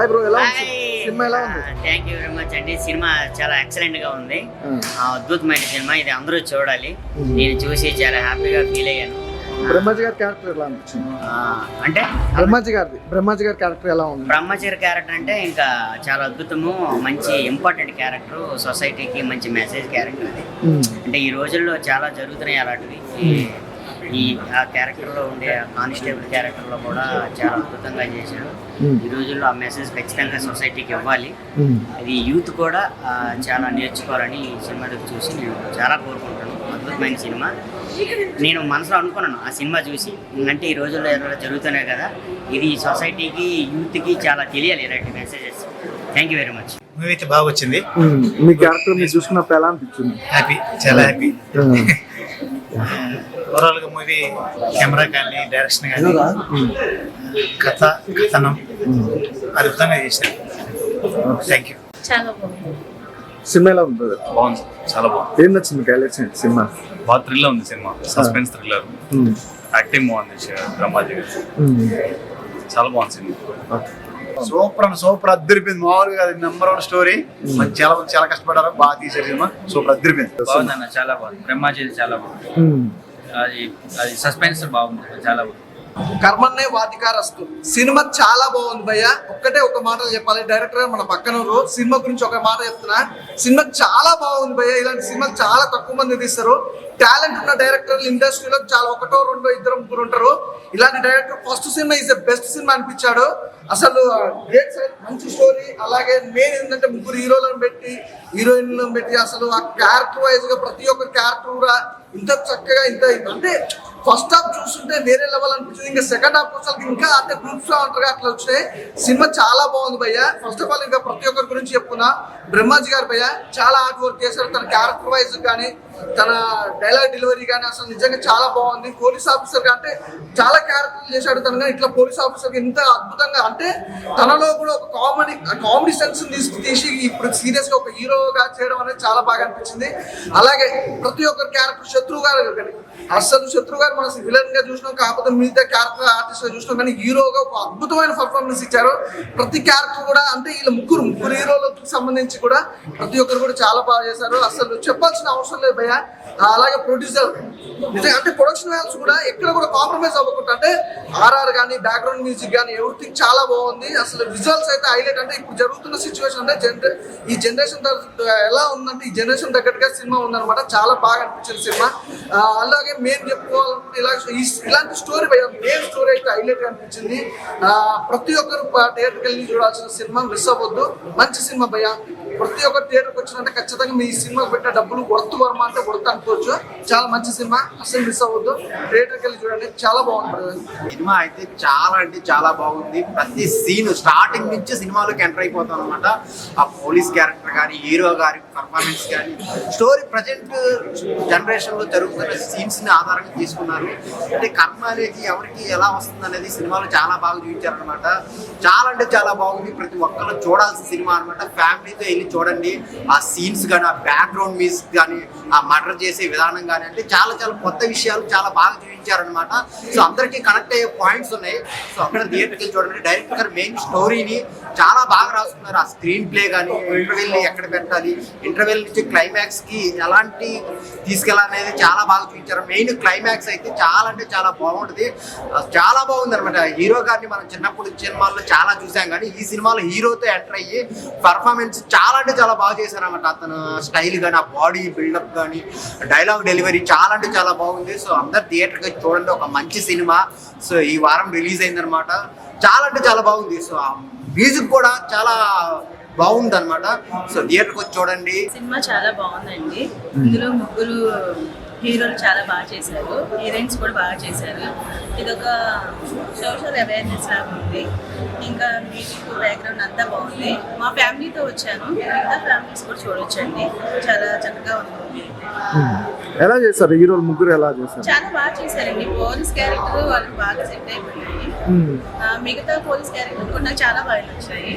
Hi bro, ఎలా ఉంది cinema? ఎలా ఉంది? థ్యాంక్ యూ వెరీ మచ్ అండి. సినిమా చాలా ఎక్సలెంట్ గా ఉంది. అద్భుతమైన సినిమా, ఇది అందరూ చూడాలి. నేను చూసి చాలా హ్యాపీగా ఫీల్ అయ్యాను. బ్రహ్మాజీ గారి క్యారెక్టర్ ఎలా అనిపించింది? అంటే బ్రహ్మాజీ గారి క్యారెక్టర్ ఎలా ఉంది? బ్రహ్మచారి క్యారెక్టర్ అంటే ఇంకా చాలా అద్భుతము, మంచి ఇంపార్టెంట్ క్యారెక్టర్, సొసైటీకి మంచి మెసేజ్ క్యారెక్టర్ అది. అంటే ఈ రోజుల్లో చాలా జరుగుతున్నాయి అలాంటివి. ఆ క్యారెక్టర్లో ఉండే కానిస్టేబుల్ క్యారెక్టర్లో కూడా చాలా అద్భుతంగా చేశాడు. ఈ రోజుల్లో ఆ మెసేజ్ ఖచ్చితంగా సొసైటీకి ఇవ్వాలి. అది యూత్ కూడా చాలా నేర్చుకోవాలని ఈ సినిమా చూసి నేను చాలా కోరుకుంటాను. అద్భుతమైన సినిమా. నేను మనసులో అనుకున్నాను ఆ సినిమా చూసి, అంటే ఈ రోజుల్లో ఎవరైనా జరుగుతున్నాయి కదా, ఇది సొసైటీకి యూత్కి చాలా తెలియాలి ఇలాంటి messages. Thank you very much. Movie అయితే బాగా వచ్చింది. మీ క్యారెక్టర్ మీరు చూసుకున్నప్పుడు ఎలా అనిపించింది? హ్యాపీ, చాలా హ్యాపీ. ఓవరాల్ గా మూవీ కెమెరా కానీ, డైరెక్షన్ కానీ, కథనం అద్భుతంగా చేశారు. Thank you. చాలా బాగుంది. సినిమా ఎలా ఉంది? బాగుంది, చాలా బాగుంది. ఏం నచ్చింది హైలైట్స్ సినిమా? బాగా థ్రిల్లర్ ఉంది సినిమా, సస్పెన్స్ థ్రిల్లర్. యాక్టింగ్ బాగుంది బ్రహ్మాజీ గారు, చాలా బాగుంది సినిమా. సూపర్ అద్దరిపోయింది. మామూలుగా నెంబర్ 1 స్టోరీ. చాలా చాలా కష్టపడ్డారు, బాగా తీసారు సినిమా. సూపర్ అద్దరిపోయింది. బాగుంది అన్న, చాలా బాగుంది. బ్రహ్మాజీ చాలా బాగుంది. అది సస్పెన్స్ బాగుంది, చాలా బాగుంది. కర్మన్నే వాతికారస్తు సినిమా చాలా బాగుంది భయ్య. ఒక్కటే ఒక మాటలు చెప్పాలి, డైరెక్టర్ మన పక్కన సినిమా గురించి ఒక మాట చెప్తున్నా. సినిమా చాలా బాగుంది భయ్య. ఇలాంటి సినిమా చాలా తక్కువ మంది తీస్తారు. టాలెంట్ ఉన్న డైరెక్టర్లు ఇండస్ట్రీలో చాలా 1, 2, 2, 3 ఉంటారు. ఇలాంటి director first cinema is the best cinema అనిపించాడు. అసలు గ్రేట్ సైడ్, మంచి స్టోరీ. అలాగే మెయిన్ ఏంటంటే 3 హీరోలను పెట్టి, హీరోయిన్లను పెట్టి, అసలు ఆ క్యారెక్టర్ వైజ్ గా ప్రతి ఒక్క క్యారెక్టర్ కూడా ఇంత చక్కగా ఇంత అంటే ఫస్ట్ హాఫ్ చూస్తుంటే వేరే లెవెల్ అనిపించింది. ఇంకా సెకండ్ హాఫ్ వచ్చేసరికి ఇంకా అంటే గ్రూప్స్ గా ఉంటారు, అట్లా వచ్చినాయి. సినిమా చాలా బాగుంది భయ్య. ఫస్ట్ ఆఫ్ ఆల్ ఇంకా ప్రతి ఒక్కరి గురించి చెప్పుకున్నా, బ్రహ్మాజీ గారు భయ్య చాలా హార్డ్ వర్క్ చేశారు. తన క్యారెక్టర్ వైజ్ కానీ, తన డైలాగ్ డెలివరీ కానీ అసలు నిజంగా చాలా బాగుంది. పోలీస్ ఆఫీసర్ గా అంటే చాలా క్యారెక్టర్లు చేశాడు తను, కానీ ఇట్లా పోలీస్ ఆఫీసర్ ఇంత అద్భుతంగా అంటే తనలో కూడా ఒక కామెడీ సెన్స్ తీసి ఇప్పుడు సీరియస్ గా ఒక హీరోగా చేయడం అనేది చాలా బాగా అనిపించింది. అలాగే ప్రతి ఒక్కరి క్యారెక్టర్, శత్రువు గారు కానీ అసలు శత్రు గారు మనం విలన్ గా చూసినాం, కాకపోతే మిగతా క్యారెక్టర్ ఆర్టిస్ట్ గా చూసినాం, కానీ హీరోగా ఒక అద్భుతమైన పర్ఫార్మెన్స్ ఇచ్చారు. ప్రతి క్యారెక్టర్ కూడా అంటే వీళ్ళ ముగ్గురు హీరోలకు సంబంధించి కూడా ప్రతి ఒక్కరు కూడా చాలా బాగా చేశారు. అసలు చెప్పాల్సిన అవసరం లేదు భయ్య. అలాగే ప్రొడ్యూసర్ నిజంగా అంటే ప్రొడక్షన్ వాల్యూస్ కూడా ఎక్కడ కూడా కాంప్రమైజ్ అవ్వకుండా, అంటే ఆర్ఆర్ కానీ, బ్యాక్గ్రౌండ్ మ్యూజిక్ కానీ ఎవ్రీథింగ్ చాలా బాగుంది. అసలు విజువల్స్ అయితే హైలైట్. అంటే ఇప్పుడు జరుగుతున్న సిచ్యువేషన్ అంటే ఈ జనరేషన్ ఎలా ఉందంటే ఈ జనరేషన్ తగ్గట్టుగా సినిమా ఉందన్నమాట. చాలా బాగా అనిపించింది సినిమా. అలాగే మెయిన్ చెప్పుకోవాలంటే ఇలాంటి స్టోరీ భయ్య, మెయిన్ స్టోరీ అయితే హైలైట్ అనిపించింది. ప్రతి ఒక్కరు థియేటర్కి వెళ్ళి చూడాల్సిన సినిమా, మిస్ అవ్వద్దు. మంచి సినిమా భయ్య. ప్రతి ఒక్కరు థియేటర్కి వచ్చినంటే ఖచ్చితంగా మీ సినిమాకి పెట్టే డబ్బులు వర్త్ వర్మ అంటే వర్త్ అనుకోవచ్చు. చాలా మంచి సినిమా, అసలు మిస్ అవ్వద్దు. థియేటర్కి వెళ్ళి చూడండి, చాలా బాగుంటుంది. సినిమా అయితే చాలా అంటే చాలా బాగుంది. ప్రతి సీన్ స్టార్టింగ్ నుంచి సినిమాలోకి ఎంటర్ అయిపోతాం అనమాట. ఆ పోలీస్ క్యారెక్టర్ కానీ, హీరో గారి పర్ఫార్మెన్స్ కానీ, స్టోరీ ప్రజెంట్ జనరేషన్ లో జరుగుతున్న సీన్స్ ని ఆధారంగా తీసుకున్నారు. అంటే కర్మ అనేది ఎవరికి ఎలా వస్తుంది అనేది సినిమాలో చాలా బాగా చూపించారనమాట. చాలా అంటే చాలా బాగుంది. ప్రతి ఒక్కరు చూడాల్సిన సినిమా అనమాట. ఫ్యామిలీతో వెళ్ళి చూడండి. ఆ సీన్స్ కానీ, ఆ బ్యాక్గ్రౌండ్ మ్యూజిక్ కానీ, ఆ మర్డర్ చేసే విధానం కానీ, అంటే చాలా చాలా కొత్త విషయాలు చాలా బాగా చూపించారనమాట. సో అందరికీ కనెక్ట్ అయ్యే పాయింట్స్ ఉన్నాయి. సో అక్కడ థియేటర్కి చూడండి. డైరెక్టర్ గారు మెయిన్ స్టోరీని చాలా బాగా రాసుకున్నారు. ఆ స్క్రీన్ ప్లే కానీ, ఇంటర్వెల్ ఎక్కడ పెట్టాలి, ఇంటర్వెల్ నుంచి క్లైమాక్స్ కి ఎలాంటి తీసుకెళ్ళాలనేది చాలా బాగా చూపించారు. మెయిన్ క్లైమాక్స్ అయితే చాలా అంటే చాలా బాగుంటుంది. చాలా బాగుంది అనమాట. హీరో గారిని మనం చిన్నప్పుడు సినిమాల్లో చాలా చూసాం, కానీ ఈ సినిమాలో హీరోతో ఎంటర్ అయ్యి పర్ఫార్మెన్స్ చాలా అంటే చాలా బాగా చేశారనమాట. అతను స్టైల్ కానీ, ఆ బాడీ బిల్డప్ కానీ, డైలాగ్ డెలివరీ చాలా అంటే చాలా బాగుంది. సో అందరు థియేటర్కి చూడండి. ఒక మంచి సినిమా. సో ఈ వారం రిలీజ్ అయిందనమాట. చాలా అంటే చాలా బాగుంది. సో మ్యూజిక్ కూడా చాలా బాగుంది అనమాట. సో థియేటర్కి వచ్చి చూడండి. సినిమా చాలా బాగుందండి. ఇందులో ముగ్గురు హీరోలు చాలా బాగా చేశారు, హీరోయిన్స్ కూడా బాగా చేశారు. ఇదొక సోషల్ అవేర్నెస్ లాగా ఉంది. ఇంకా మ్యూజిక్, బ్యాక్గ్రౌండ్ అంతా బాగుంది. మా ఫ్యామిలీతో వచ్చాను, మిగతా ఫ్యామిలీస్ కూడా చూడొచ్చండి. చాలా చక్కగా ఉంది. ఎలా చేశారు హీరోలు ముగ్గురు? ఎలా చేశారు? చాలా బాగా చేశారండి. పోలీస్ క్యారెక్టర్ వాళ్ళకి బాగా సెట్ అయిపోయినాయి. మిగతా పోలీస్ క్యారెక్టర్ కూడా నాకు చాలా బాగా నచ్చాయి.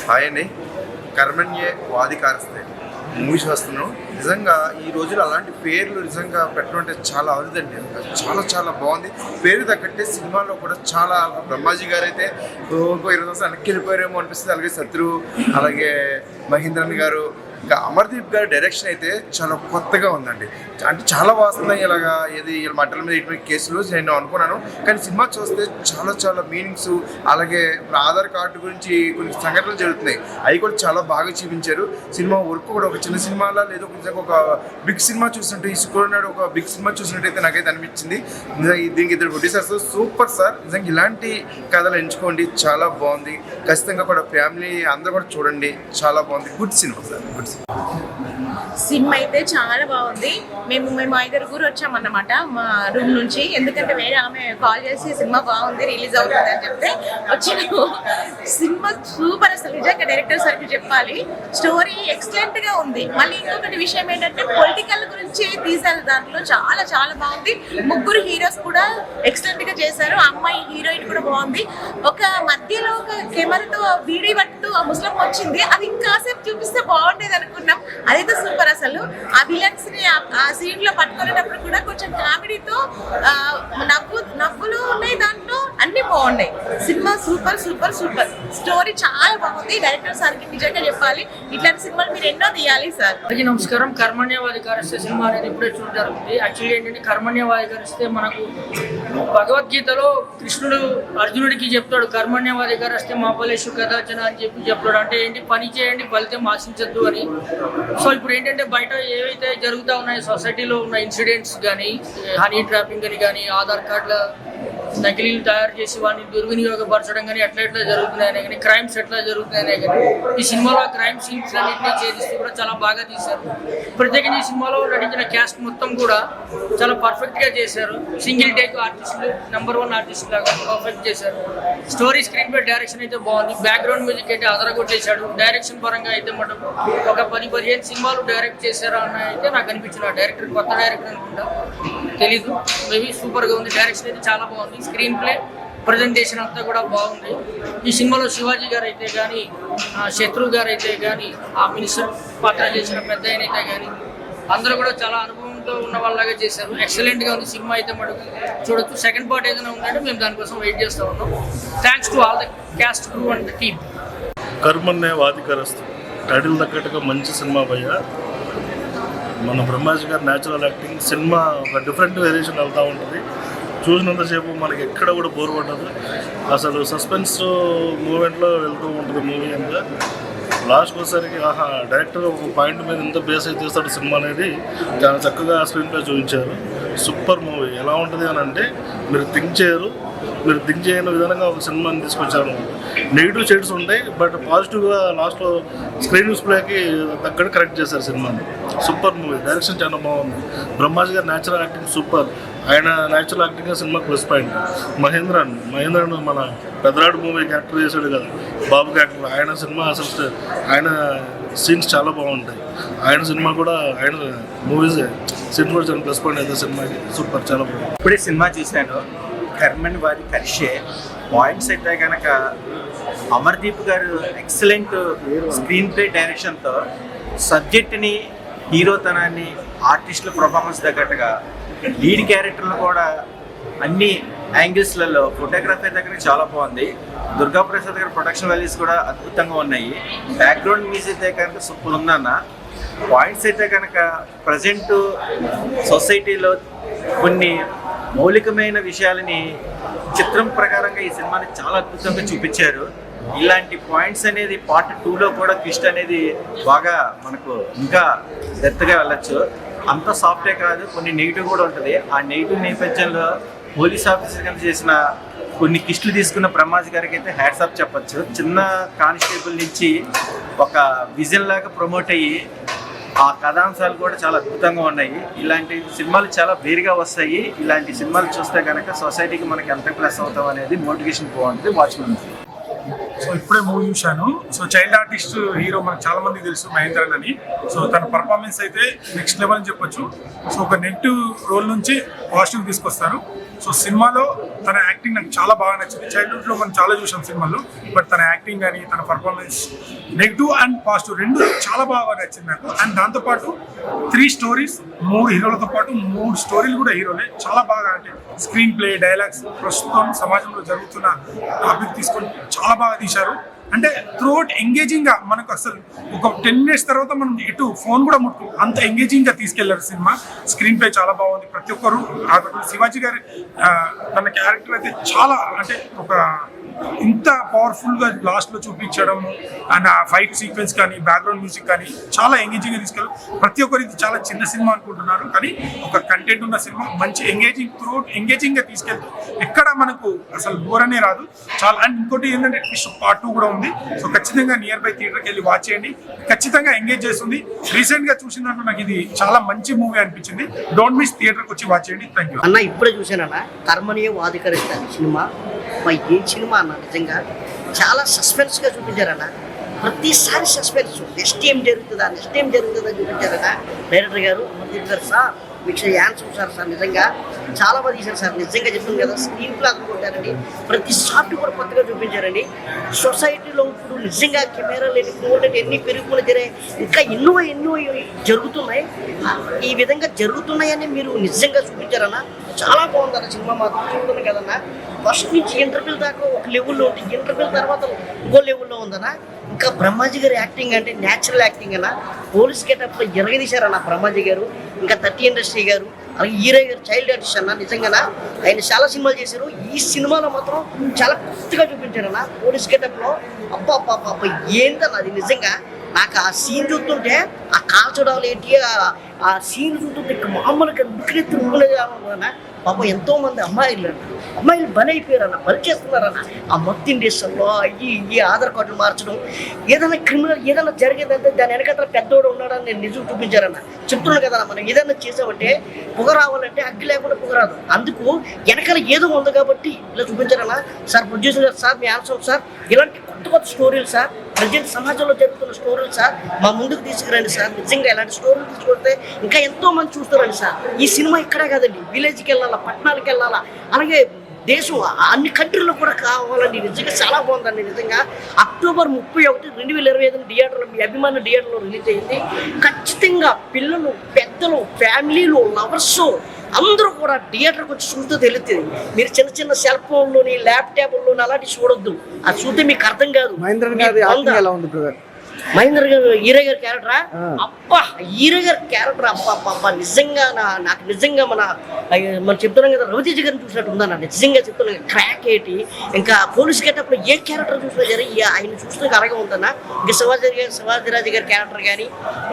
హాయ్ అండి. కర్మణ్యే వాదికారస్తే మూవీ చూస్తున్నాం. నిజంగా ఈ రోజుల్లో అలాంటి పేర్లు నిజంగా పెట్టడం అంటే చాలా అరుదండి. చాలా చాలా బాగుంది. పేరు తగ్గట్టే సినిమాలో కూడా చాలా బ్రహ్మాజీ గారు అయితే ఇంకో 20 సంవత్సరాలు వెనక్కి వెళ్ళిపోయారేమో అనిపిస్తుంది. అలాగే శత్రు, అలాగే మహేంద్రన్ గారు, ఇంకా అమర్దీప్ గారి డైరెక్షన్ అయితే చాలా కొత్తగా ఉందండి. అంటే చాలా వస్తున్నాయి ఇలాగా ఏది మటల మీద ఇటువంటి కేసులు నేను అనుకున్నాను. కానీ సినిమా చూస్తే చాలా చాలా మీనింగ్స్, అలాగే ఆధార్ కార్డు గురించి కొన్ని సంఘటనలు జరుగుతున్నాయి, అవి కూడా చాలా బాగా చూపించారు. సినిమా వర్క్ కూడా ఒక చిన్న సినిమాలా లేదు, నిజంగా ఒక బిగ్ సినిమా చూసినట్టు, ఈ శుక్రనాడు ఒక బిగ్ సినిమా చూసినట్టయితే నాకైతే అనిపించింది. దీనికి 2 ప్రొడ్యూసర్స్ సూపర్ సార్. నిజంగా ఇలాంటి కథలు ఎంచుకోండి, చాలా బాగుంది. ఖచ్చితంగా కూడా ఫ్యామిలీ అందరూ కూడా చూడండి, చాలా బాగుంది. Good cinema sir, good. Cinema అయితే చాలా బాగుంది. మేము 5 వచ్చామన్నమాట మా రూమ్ నుంచి. ఎందుకంటే వేరే ఆమె కాల్ చేసి సినిమా బాగుంది, రిలీజ్ అవుతుంది అని చెప్తే వచ్చినాము. సినిమా సూపర్, అసలు నిజంగా డైరెక్టర్ సార్కి చెప్పాలి. స్టోరీ ఎక్సలెంట్ గా ఉంది. మళ్ళీ ఇంకొకటి విషయం ఏంటంటే పొలిటికల్ గురించి తీశారు దాంట్లో, చాలా చాలా బాగుంది. 3 హీరోస్ కూడా ఎక్సలెంట్ గా చేశారు. అమ్మాయి హీరోయిన్ కూడా బాగుంది. ఒక మధ్యలో ఒక కెమెరాతో వీడియో పట్టు ఆ ముస్లిం వచ్చింది, అది ఇంకాసేపు చూపిస్తే బాగుండేది అనుకున్నాం. అదైతే సూపర్. అసలు ఆ విలన్స్ ని ఆ సీన్ లో పట్టుకునేటప్పుడు కూడా కొంచెం కామెడీతో నవ్వులు ఉన్నాయి, దాంట్లో అన్ని బాగున్నాయి. Cinema super super super. Story చాలా బాగుంది. డైరెక్టర్ సార్కి నిజంగా చెప్పాలి, ఇట్లాంటి సినిమాలు మీరు ఎన్నో తీయాలి సార్. నమస్కారం. కర్మణ్యవాధికారస్తే సినిమా అనేది ఇప్పుడే చూడడం జరుగుతుంది. యాక్చువల్లీ ఏంటంటే కర్మణ్యవాధికారిస్తే మనకు భగవద్గీతలో కృష్ణుడు అర్జునుడికి చెప్తాడు, కర్మణ్యవాధికారస్తే మా ఫలేషు కదాచన అని చెప్తాడు. అంటే ఏంటి, పని చేయండి ఫలితం ఆశించద్దు అని. సో ఇప్పుడు ఏంటంటే బయట ఏవైతే జరుగుతూ ఉన్నాయో సొసైటీలో ఉన్న ఇన్సిడెంట్స్ కానీ, హనీ ట్రాపింగ్ అని కానీ, ఆధార్ కార్డుల నకిలీలు తయారు చేసి వాడిని దుర్వినియోగపరచడం కానీ ఎట్లా జరుగుతున్నాయనే కానీ, క్రైమ్స్ ఎట్లా జరుగుతున్నాయనే కానీ ఈ సినిమాలో క్రైమ్ సీన్స్ అన్నింటినీ ఛేదిస్తూ కూడా చాలా బాగా తీశారు. ప్రత్యేకంగా ఈ సినిమాలో నటించిన క్యాస్ట్ మొత్తం కూడా చాలా పర్ఫెక్ట్గా చేశారు. సింగిల్ టేక్ ఆర్టిస్టులు, నెంబర్ 1 ఆర్టిస్ట్ లాగా పర్ఫెక్ట్ చేశారు. స్టోరీ స్క్రీన్ పై డైరెక్షన్ అయితే బాగుంది. బ్యాక్గ్రౌండ్ మ్యూజిక్ అయితే అదరగొట్టేశాడు. డైరెక్షన్ పరంగా అయితే మనం ఒక 10-15 సినిమాలు డైరెక్ట్ చేశారా అన్న అయితే నాకు అనిపించిన. డైరెక్టర్ కొత్త డైరెక్టర్ అనుకుంటా, తెలీదు, మేబీ సూపర్గా ఉంది. డైరెక్షన్ అయితే చాలా బాగుంది. స్క్రీన్ ప్లే, ప్రజెంటేషన్ అంతా కూడా బాగుంది. ఈ సినిమాలో శివాజీ గారు అయితే కానీ, శత్రు గారు అయితే కానీ, ఆ మినిస్టర్ పాత్ర చేసిన పెద్ద ఆయన అయితే కానీ అందరూ కూడా చాలా అనుభవంతో ఉన్న వాళ్ళలాగా చేశారు. ఎక్సలెంట్గా ఉంది సినిమా అయితే మటుకు చూడొచ్చు. సెకండ్ పార్ట్ ఏదైనా ఉందంటే మేము దానికోసం వెయిట్ చేస్తూ ఉన్నాం. Thanks to all the cast, crew and the team. Karmanye Vadhikaraste title తగ్గట్టుగా మంచి సినిమా భయ్య. మన Brahmaji garu natural acting, cinema ఒక డిఫరెంట్ వేరియేషన్ వెళ్తూ ఉంటుంది. చూసినంతసేపు మనకి ఎక్కడ కూడా బోర్ పడదు. అసలు సస్పెన్స్ మూమెంట్లో వెళ్తూ ఉంటుంది మూవీ అంతా. లాస్ట్కి వచ్చేసరికి డైరెక్టర్ ఒక పాయింట్ మీద ఎంత బేస్ అయితే తీస్తాడు సినిమా అనేది చాలా చక్కగా స్క్రీన్ ప్లే చూపించారు. Super movie. ఎలా ఉంటుంది అని అంటే మీరు థింక్ చేయని విధంగా ఒక సినిమాని తీసుకొచ్చారు. నెగిటివ్ షేడ్స్ ఉంటాయి, బట్ పాజిటివ్గా లాస్ట్లో స్క్రీన్ డిస్ప్లేకి తగ్గట్టు కరెక్ట్ చేశారు సినిమాని. Super movie. డైరెక్షన్ చాలా బాగుంది. Brahmaji garu natural acting super. ఆయన natural acting cinema plus point. Mahendran మన పెద్దరాడు మూవీ క్యారెక్టర్ చేశాడు కదా, బాబు క్యారెక్టర్. ఆయన సినిమా అసలు ఆయన సీన్స్ చాలా బాగుంటాయి. ఆయన సినిమా కూడా, ఆయన మూవీస్ సీన్స్ కూడా చాలా ప్లస్ పాయింట్ అయితే సినిమాకి. సూపర్, చాలా బాగుంది. ఇప్పుడే సినిమా చూశాను, కర్మణ్యవాధికారస్తే. పాయింట్స్ అయితే కనుక అమర్దీప్ గారు ఎక్సలెంట్ స్క్రీన్ ప్లే డైరెక్షన్తో సబ్జెక్ట్ని, హీరోతనాన్ని, ఆర్టిస్టుల పర్ఫార్మెన్స్ తగ్గట్టుగా లీడ్ క్యారెక్టర్లు కూడా అన్ని యాంగిల్స్లలో, ఫోటోగ్రఫీ దగ్గర చాలా బాగుంది. దుర్గాప్రసాద్ గారి ప్రొడక్షన్ వాల్యూస్ కూడా అద్భుతంగా ఉన్నాయి. బ్యాక్గ్రౌండ్ మ్యూజిక్ అయితే కనుక సూపర్ ఉందన్న. పాయింట్స్ అయితే కనుక ప్రజెంట్ సొసైటీలో కొన్ని మౌలికమైన విషయాలని చిత్రం ప్రకారంగా ఈ సినిమాని చాలా అద్భుతంగా చూపించారు. ఇలాంటి పాయింట్స్ అనేది పార్ట్ 2లో కూడా ట్విస్ట్ అనేది బాగా మనకు ఇంకా డెప్త్గా వెళ్ళచ్చు. అంత సాఫ్టే కాదు, కొన్ని నెగిటివ్ కూడా ఉంటుంది. ఆ నెగిటివ్ నేపథ్యంలో పోలీస్ ఆఫీసర్ కింద చేసిన కొన్ని కిస్టులు తీసుకున్న బ్రహ్మాజీ గారికి అయితే హ్యాట్స్ ఆఫ్ చెప్పచ్చు. చిన్న కానిస్టేబుల్ నుంచి ఒక విజన్ లాగా ప్రమోట్ అయ్యి ఆ కథాంశాలు కూడా చాలా అద్భుతంగా ఉన్నాయి. ఇలాంటి సినిమాలు చాలా వేరుగా వస్తాయి. ఇలాంటి సినిమాలు చూస్తే కనుక సొసైటీకి మనకి ఎంత ప్లస్ అవుతాం అనేది మోటివేషన్ బాగుంటుంది. వాచ్మెన్. సో ఇప్పుడే మూవీ చూశాను. సో చైల్డ్ ఆర్టిస్ట్ హీరో మనకు చాలా మందికి తెలుసు, మహేంద్రన్ అని. సో తన పర్ఫార్మెన్స్ అయితే నెక్స్ట్ లెవెల్ అని చెప్పొచ్చు. సో ఒక నెగిటివ్ రోల్ నుంచి పాజిటివ్ తీసుకొస్తారు. సో సినిమాలో తన యాక్టింగ్ నాకు చాలా బాగా నచ్చింది. చైల్డ్హుడ్లో మనం చాలా చూసాం సినిమాలో, బట్ తన యాక్టింగ్ కానీ తన పర్ఫార్మెన్స్ నెగిటివ్ అండ్ పాజిటివ్ రెండు చాలా బాగా నచ్చింది నాకు. అండ్ దాంతోపాటు 3 స్టోరీస్, 3 హీరోలతో పాటు 3 స్టోరీలు కూడా హీరోలే చాలా బాగా, అంటే స్క్రీన్ ప్లే, డైలాగ్స్, ప్రస్తుతం సమాజంలో జరుగుతున్న టాపిక్ తీసుకొని చాలా బాగా తీశారు. అంటే త్రూఅవుట్ ఎంగేజింగ్ గా మనకు అసలు ఒక 10 minutes తర్వాత మనం ఇటు ఫోన్ కూడా ముట్టుకు అంత ఎంగేజింగ్ గా తీసుకెళ్లారు సినిమా. స్క్రీన్ ప్లే చాలా బాగుంది. ప్రతి ఒక్కరు శివాజీ గారి తన క్యారెక్టర్ అయితే చాలా, అంటే ఒక ఇంత పవర్ఫుల్ గా లాస్ట్ లో చూపించడం అండ్ ఆ ఫైట్ సీక్వెన్స్ కానీ బ్యాక్గ్రౌండ్ మ్యూజిక్ కానీ చాలా ఎంగేజింగ్ గా తీసుకెళ్ళారు. ప్రతి ఒక్కరు ఇది చాలా చిన్న సినిమా అనుకుంటున్నారు, కానీ ఒక కంటెంట్ ఉన్న సినిమా, మంచి ఎంగేజింగ్ త్రూఅవుట్ ఎంగేజింగ్ గా తీసుకెళ్తూ ఎక్కడ మనకు అసలు బోర్ అనే రాదు చాలా. అండ్ ఇంకోటి ఏంటంటే పార్ట్ 2 కూడా ఉంది. సో ఖచ్చితంగా నియర్ బై థియేటర్కి వెళ్ళి వాచ్ చేయండి, ఖచ్చితంగా ఎంగేజ్ చేస్తుంది. రీసెంట్ గా చూసిన దాంట్లో నాకు ఇది చాలా మంచి మూవీ అనిపించింది. డోంట్ మిస్, థియేటర్కి వచ్చి వాచ్ చేయండి. థ్యాంక్ యూ అన్న. ఇప్పుడే చూసానన్నా కర్మనీయ వాధికరిస్తాను సినిమా. ఏం సినిమా అన్న, నిజంగా చాలా సస్పెన్స్గా చూపించారన్న. ప్రతిసారి సస్పెన్స్, నెక్స్ట్ ఏం జరుగుతుందా చూపించారన్న డైరెక్టర్ గారు. సార్ మీకు యాన్సర్ సార్ నిజంగా చాలా బాగా తీశారు సార్. నిజంగా చెప్తుంది కదా, స్క్రీన్ ప్లే కొట్టారండి. ప్రతి షాట్ కూడా కొత్తగా చూపించారండి. సొసైటీలో ఇప్పుడు నిజంగా కెమెరాలు ఎన్ని పెరుగుతున్నా జరిగాయి, ఇంకా ఎన్నో జరుగుతున్నాయి. ఈ విధంగా జరుగుతున్నాయని మీరు నిజంగా చూపించారన్న. చాలా బాగుందన్న సినిమా. మాత్రం చూస్తున్నాం కదన్నా, ఫస్ట్ నుంచి ఇంటర్వ్యూ దాకా ఒక లెవెల్లో ఉంటుంది, ఇంటర్వ్యూ తర్వాత ఇంకో లెవెల్లో ఉందన్న. ఇంకా బ్రహ్మాజీ గారి యాక్టింగ్ అంటే న్యాచురల్ యాక్టింగ్ అన్న. పోలీస్ గెటప్లో ఎరగదీశారన్న బ్రహ్మాజీ గారు, ఇంకా 30 ఇండస్ట్రీ గారు, అలాగే హీరో గారు చైల్డ్ ఆర్టిస్ట్ అన్న. నిజంగా ఆయన చాలా సినిమాలు చేశారు, ఈ సినిమాలో మాత్రం చాలా కొత్తగా చూపించారన్న పోలీస్ గెటప్లో. అబ్బా ఏంటన్న అది. నిజంగా నాకు ఆ సీన్ చూస్తుంటే, ఆ కాల్చడాలు ఏంటి, ఆ సీన్ చూస్తుంటే మామూలుగా ఉక్కునెత్తుకునేదన్న. పాపం ఎంతో మంది అమ్మాయిలు బలి అయిపోయారన్న, బలి చేస్తున్నారన్న. ఆ మొత్తం దేశంలో ఈ ఆధార్ కార్డులు మార్చడం, ఏదైనా క్రిమినల్ ఏదైనా జరిగేదంటే దాని వెనకాల పెద్దోడు ఉన్నాడని నేను నిజం చూపించారన్న. చెప్తున్నాను కదా, మనం ఏదైనా చేసామంటే పొగ రావాలంటే అగ్గి లేకుండా పొగ రాదు. అందుకు వెనకాల ఏదో ఉంది కాబట్టి ఇలా చూపించారన్న. సార్ ప్రొడ్యూసర్ గారు, సార్ మీ ఆన్సర్ సార్, ఇలాంటి కొత్త స్టోరీలు సార్, ప్రజెంట్ సమాజంలో జరుగుతున్న స్టోరీలు సార్ మా ముందుకు తీసుకురండి సార్. నిజంగా ఇలాంటి స్టోరీలు తీసుకొస్తే ఇంకా ఎంతో మంది చూస్తారండి సార్. ఈ సినిమా ఇక్కడే కాదండి, విలేజ్కి వెళ్ళాలా, పట్టణాలకు వెళ్ళాలా, అలాగే దేశం అన్ని కంట్రీలో కూడా కావాలండి. నిజంగా చాలా బాగుందండి. నిజంగా October 31, 2025 థియేటర్లో, మీ అభిమాన థియేటర్లో రిలీజ్ అయింది. ఖచ్చితంగా పిల్లలు, పెద్దలు, ఫ్యామిలీలు, లవర్స్ అందరూ కూడా థియేటర్కి వచ్చి చూస్తే తెలుస్తుంది. మీరు చిన్న సెల్ ఫోన్లోని, ల్యాప్టాప్లోని అలాంటి చూడొద్దు. అది చూస్తే మీకు అర్థం కాదు. మహేంద్ర గారు హీరో గారి క్యారెక్టరా, అబ్బా హీరో గారి క్యారెక్టర్ అబ్బా నిజంగా నాకు నిజంగా మనం చెప్తున్నాం కదా, రవితేజ గారిని చూసినట్టు ఉందన్న. నిజంగా చెప్తున్నాం, క్రాక్ ఏంటి, ఇంకా పోలీస్ గెటప్లో ఏ క్యారెక్టర్ చూసినా సరే ఆయన చూసినా అలాగే ఉందన్న. ఇంకా శివాజీరాజు గారి క్యారెక్టర్ కానీ,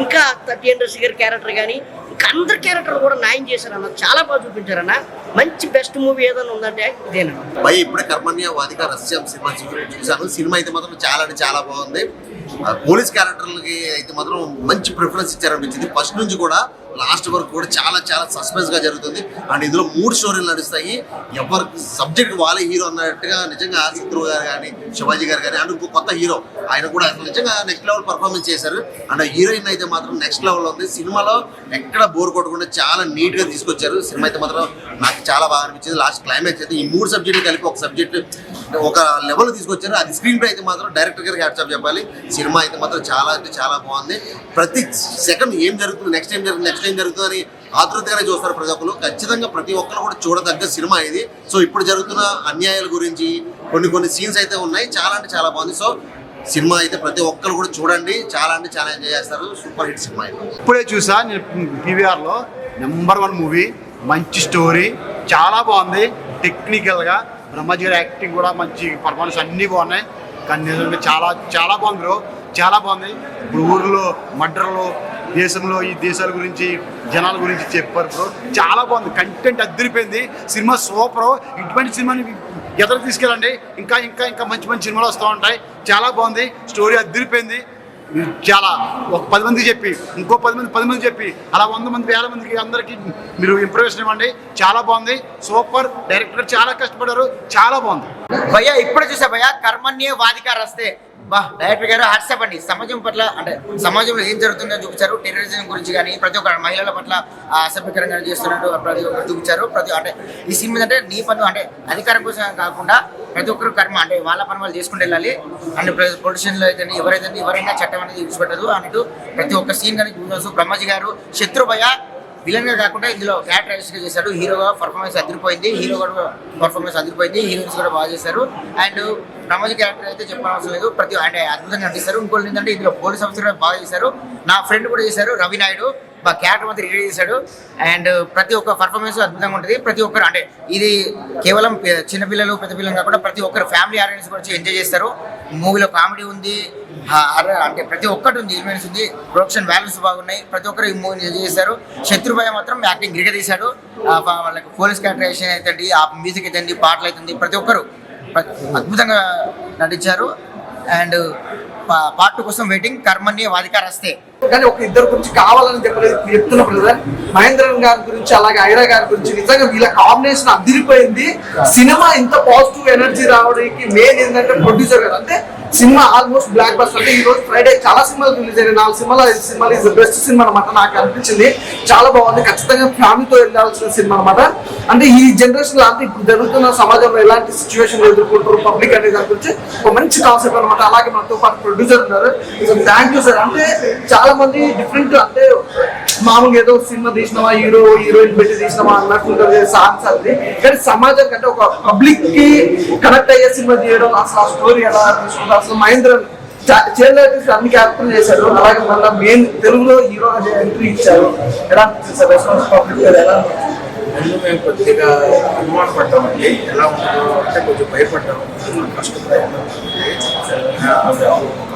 ఇంకా 30 ఇండస్ట్రీ గారి క్యారెక్టర్ కానీ, ఇంకా అందరి క్యారెక్టర్ కూడా న్యాయం చేశారన్న. చాలా బాగా చూపించారన్న. మంచి బెస్ట్ మూవీ ఏదైనా ఉందంటే ఇదేనా. భయ ఇప్పుడే కర్మణ్య వాదిక రహస్యం సినిమా చూశాను. సినిమా అయితే మాత్రం చాలా బాగుంది. పోలీస్ క్యారెక్టర్లకి అయితే మాత్రం మంచి ప్రిఫరెన్స్ ఇచ్చారనిపించింది. ఫస్ట్ నుంచి కూడా లాస్ట్ వరకు కూడా చాలా సస్పెన్స్ గా జరుగుతుంది. అండ్ ఇందులో 3 స్టోరీలు నడుస్తాయి. ఎవరు సబ్జెక్ట్ వాళ్ళే హీరో అన్నట్టుగా నిజంగా ఆదిత్య గారు కానీ, శివాజీ గారు కానీ, అండ్ ఇంకో కొత్త హీరో ఆయన కూడా నిజంగా నెక్స్ట్ లెవెల్ పర్ఫార్మెన్స్ చేశారు. అండ్ హీరోయిన్ అయితే మాత్రం నెక్స్ట్ లెవెల్లో ఉంది. సినిమాలో ఎక్కడ బోర్ కొట్టకుండా చాలా నీట్ గా తీసుకొచ్చారు. సినిమా అయితే మాత్రం నాకు చాలా బాగా అనిపించింది. లాస్ట్ క్లైమాక్స్ అయితే ఈ 3 సబ్జెక్టులు కలిపి ఒక సబ్జెక్ట్ ఒక లెవెల్ తీసుకొచ్చారు. అది స్క్రీన్ ప్లే అయితే మాత్రం డైరెక్టర్ గారికి హ్యాట్సాప్ చెప్పాలి. సినిమా అయితే మాత్రం చాలా బాగుంది. ప్రతి సెకండ్ ఏం జరుగుతుంది, నెక్స్ట్ ఏం జరుగుతుందని ఆతృతగానే చూస్తారు ప్రతి ఒక్కరు. ఖచ్చితంగా ప్రతి ఒక్కరు కూడా చూడదగ్గ సినిమా ఇది. సో ఇప్పుడు జరుగుతున్న అన్యాయాల గురించి కొన్ని సీన్స్ అయితే ఉన్నాయి. చాలా బాగుంది. సో సినిమా అయితే ప్రతి ఒక్కరు కూడా చూడండి. చాలా ఎంజాయ్ చేస్తారు. సూపర్ హిట్ సినిమా ఇది. ఇప్పుడే చూసా నేను PVRలో నెంబర్ 1 మూవీ. మంచి స్టోరీ, చాలా బాగుంది. టెక్నికల్గా బ్రహ్మాజీ గారి యాక్టింగ్ కూడా మంచి పర్ఫార్మెన్స్ అన్నీ బాగున్నాయి. కానీ నిజంగా చాలా బాగుంది బ్రో, చాలా బాగుంది. ఇప్పుడు ఊర్లో మర్డర్లు, దేశంలో ఈ దేశాల గురించి, జనాల గురించి చెప్పారు బ్రో. చాలా బాగుంది. కంటెంట్ అద్దరిపోయింది. Cinema super. ఇటువంటి సినిమాని ఎదురు తీసుకెళ్ళండి. ఇంకా మంచి సినిమాలు వస్తూ ఉంటాయి. చాలా బాగుంది. స్టోరీ అద్దరిపోయింది. చాలా ఒక 10 మందికి చెప్పి, ఇంకో 10 మంది చెప్పి, అలా 100 మంది 1000 మందికి అందరికీ మీరు ఇంప్రెషన్ ఇవ్వండి. చాలా బాగుంది. సూపర్. డైరెక్టర్ చాలా కష్టపడ్డారు. చాలా బాగుంది. భయ్యా ఇప్పుడే చూసా భయ్యా కర్మణ్య వాదిక రస్తే. బా డైరెక్టర్ గారు హాట్సాప్ అండి. సమాజం పట్ల అంటే సమాజంలో ఏం జరుగుతుందో చూపించారు. టెర్రరిజం గురించి కానీ ప్రతి ఒక్క మహిళల పట్ల అసభ్యకరంగా చేస్తున్నట్టు ప్రతి ఒక్కరు చూపించారు. అంటే ఈ సినిమా అంటే నీ పనులు అంటే అధికారం కోసం కాకుండా ప్రతి ఒక్కరు కర్మ అంటే వాళ్ళ పని వాళ్ళు చేసుకుంటూ వెళ్ళాలి. అంటే పొలిటీషియన్లో అయితే ఎవరైనా చట్టం అనేది విడిచిపెట్టదు అన్నట్టు ప్రతి ఒక్క సీన్ కానీ చూడవచ్చు. బ్రహ్మాజీ గారు శత్రుభయ విలన్ గా కాకుండా ఇందులో క్యారెక్టరైజ్ గా చేశాడు. హీరోగా పర్ఫార్మెన్స్ అదిరిపోయింది. హీరోయిన్స్ కూడా బాగా చేశారు. అండ్ బ్రహ్మాజీ క్యారెక్టర్ అయితే చెప్పనవసరం లేదు. అంటే అద్భుతంగా నటిస్తారు. ఇంకోటి ఏంటంటే ఇందులో పోలీస్ ఆఫీసర్ కూడా బాగా చేశారు. నా ఫ్రెండ్ కూడా చేశారు రవి నాయుడు. మా క్యారెక్టర్ మాత్రం రిలీజ్ చేశాడు. అండ్ ప్రతి ఒక్క పర్ఫార్మెన్స్ అద్భుతంగా ఉంటుంది. ప్రతి ఒక్కరు అంటే ఇది కేవలం చిన్నపిల్లలు పెద్ద పిల్లలు కాకుండా ప్రతి ఒక్కరు ఫ్యామిలీ ఆడియన్స్ కూడా వచ్చి ఎంజాయ్ చేస్తారు. మూవీలో కామెడీ ఉంది, అంటే ప్రతి ఒక్కటి ఉంది, ఎలిమెంట్స్ ఉంది, ప్రొడక్షన్ వాల్యూస్ బాగున్నాయి. ప్రతి ఒక్కరు ఈ మూవీని ఎంజాయ్ చేశారు. శత్రుభయ మాత్రం యాక్టింగ్ గిరిగా తీశాడు. వాళ్ళకి పోలీస్ క్యారెక్టరైజేషన్ అయితే ఆ మ్యూజిక్ అయితే పాటలు అవుతుంది, ప్రతి ఒక్కరు అద్భుతంగా నటించారు. అండ్ పార్ట్ 2 కోసం వెయిటింగ్. కర్మణ్య వాధికారస్తే కానీ ఒక ఇద్దరు గురించి కావాలని చెప్తున్న బ్రదర్ మహేంద్రన్ గారి గురించి అలాగే ఐరా గారి గురించి నిజంగా వీళ్ళ కాంబినేషన్ అదిరిపోయింది. సినిమా ఇంత పాజిటివ్ ఎనర్జీ రావడానికి మెయిన్ ఏంటంటే ప్రొడ్యూసర్ గారు. అంటే సినిమా ఆల్మోస్ట్ బ్లాక్ బస్టర్. అంటే ఈ రోజు ఫ్రైడే చాలా సినిమాలు రిలీజ్ అయినాయి. 4 సినిమాలు ఇస్ బెస్ట్ సినిమా అనమాట. నాకు అనిపించింది చాలా బాగుంది. ఖచ్చితంగా ఫ్యామిలీతో వెళ్ళాల్సిన సినిమా అనమాట. అంటే ఈ జనరేషన్ లో అంటే ఇప్పుడు జరుగుతున్న సమాజంలో ఎలాంటి సిచ్యువేషన్ ఎదుర్కొంటారు పబ్లిక్ అనే దాని గురించి ఒక మంచి కాన్సెప్ట్ అనమాట. అలాగే మనతో పాటు ప్రొడ్యూసర్ ఉన్నారు. Thank you sir. అంటే చాలా మంది డిఫరెంట్ అంటే మామూలుగా ఏదో సినిమా తీసినామా హీరోయిన్ పెట్టి తీసినామా అన్నట్టుంటుంది సాంగ్స్ అది. కానీ సమాజం కంటే ఒక పబ్లిక్ కి కనెక్ట్ అయ్యే సినిమా తీయడం అసలు ఆ స్టోరీ ఎలా తీసుకుంటారు. అసలు మహేంద్రన్ అన్ని క్యారెక్టర్లు చేశారు. అలాగే మళ్ళీ మెయిన్ తెలుగులో హీరోగా ఎంట్రీ ఇచ్చారు. ఎలా అనిపించింది సార్ రెస్పాన్స్ పబ్లిక్ ఎలా? మేము కొద్దిగా అనుమానం పడ్డామండి. ఎలా ఉంటుందో అంటే కొంచెం భయపడ్డాము. కష్టపడ్డాము.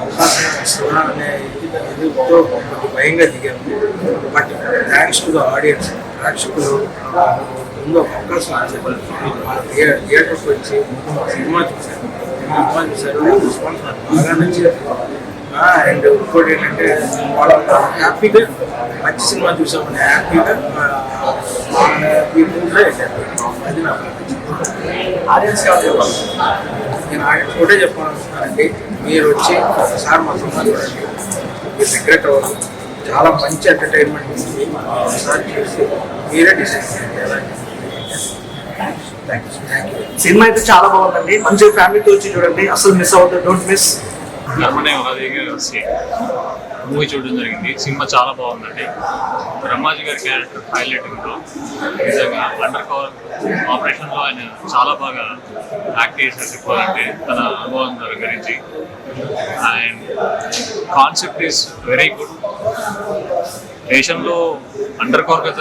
అవకాశం ఇస్తున్నా అనే ఇదితో కొంచెం భయంగా దిగాము. But thanks to the audience. ప్రేక్షకులు ముందు ఒక అవకాశం థియేటర్కి వచ్చి సినిమా చూశారు. రెస్పాన్స్ నాకు బాగా నచ్చింది. అండ్ ఇంకోటి ఏంటంటే వాళ్ళు హ్యాపీగా మంచి సినిమా చూసామని హ్యాపీగా అది నాకు ఆడియన్స్ చెప్పాలి. నేను ఆడియన్స్ కూడా చెప్పాలనుకుంటున్నానండి. మీరు వచ్చి ఒకసారి మా సినిమా చూడండి, మీరు రిగ్రెట్ అవ్వదు. చాలా మంచి ఎంటర్టైన్మెంట్ ఉంది. ఒకసారి చూసి మీరే డిసైడ్ చేయండి. సినిమా అయితే చాలా బాగుందండి. మంచి ఫ్యామిలీతో వచ్చి చూడండి, అసలు మిస్ అవ్వద్దు. Don't miss. Karmanye Vadhikaraste movie చూడడం జరిగింది. సినిమా చాలా బాగుందండి. బ్రహ్మాజీ గారి క్యారెక్టర్ హైలైటింగ్లో నిజంగా అండర్ కవర్ ఆపరేషన్లో ఆయన చాలా బాగా యాక్ట్ చేశారు చెప్పాలంటే తన అనుభవం గురించి. And concept is very good. దేశంలో అండర్ కవర్గా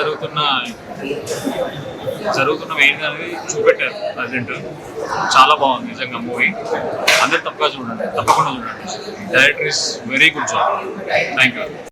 జరుగుతున్నవి ఏంటనేది చూపెట్టారు ప్రజెంట్. చాలా బాగుంది నిజంగా మూవీ. అందరు తప్పకుండా చూడండి. Director is very good job. Thank you.